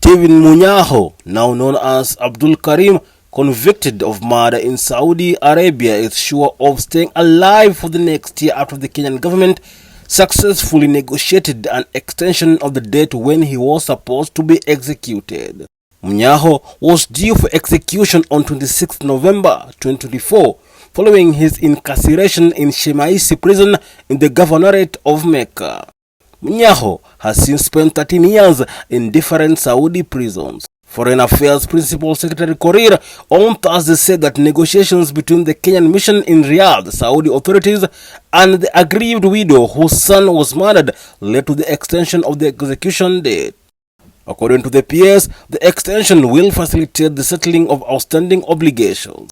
Stephen Munyakho, now known as Abdul Karim, convicted of murder in Saudi Arabia, is sure of staying alive for the next year after the Kenyan government successfully negotiated an extension of the date when he was supposed to be executed. Munyakho was due for execution on 26 November 2024 following his incarceration in Shemaisi prison in the governorate of Mecca. Munyakho has since spent 13 years in different Saudi prisons. Foreign Affairs Principal Secretary Korir on Thursday said that negotiations between the Kenyan mission in Riyadh, Saudi authorities, and the aggrieved widow whose son was murdered led to the extension of the execution date. According to the PS, the extension will facilitate the settling of outstanding obligations.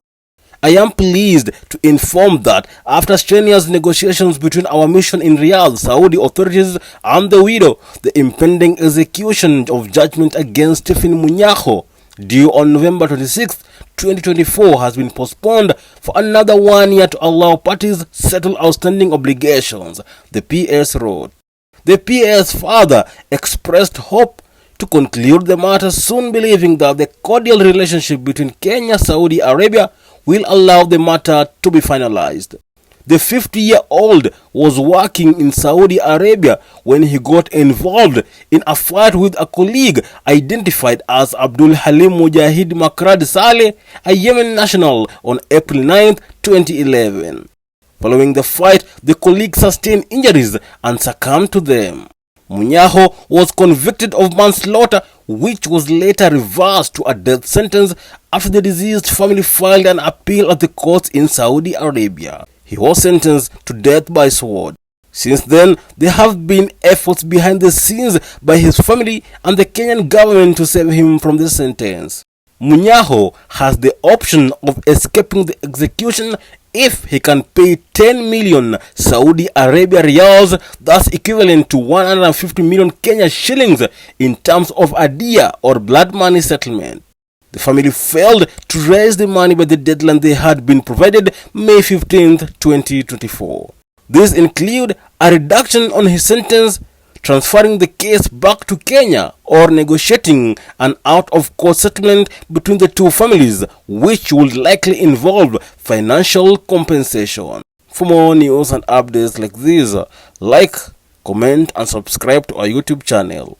I am pleased to inform that after strenuous negotiations between our mission in Riyadh, Saudi authorities, and the widow, the impending execution of judgment against Stephen Munyakho, due on November 26, 2024, has been postponed for another 1 year to allow parties settle outstanding obligations, the PS wrote. The PS further expressed hope to conclude the matter soon, believing that the cordial relationship between Kenya and Saudi Arabia will allow the matter to be finalized. The 50-year-old was working in Saudi Arabia when he got involved in a fight with a colleague identified as Abdul Halim Mujahid Makrad Saleh, a Yemen national, on April 9, 2011. Following the fight, the colleague sustained injuries and succumbed to them. Munyakho was convicted of manslaughter, which was later reversed to a death sentence after the deceased family filed an appeal at the courts in Saudi Arabia. He was sentenced to death by sword. Since then, there have been efforts behind the scenes by his family and the Kenyan government to save him from the sentence. Munyakho has the option of escaping the execution if he can pay 10 million Saudi Arabia riyals, thus equivalent to 150 million Kenya shillings in terms of a diya or blood money settlement. The family failed to raise the money by the deadline they had been provided, May 15, 2024. These include a reduction on his sentence, transferring the case back to Kenya, or negotiating an out-of-court settlement between the two families, which would likely involve financial compensation. For more news and updates like these, like, comment and subscribe to our YouTube channel.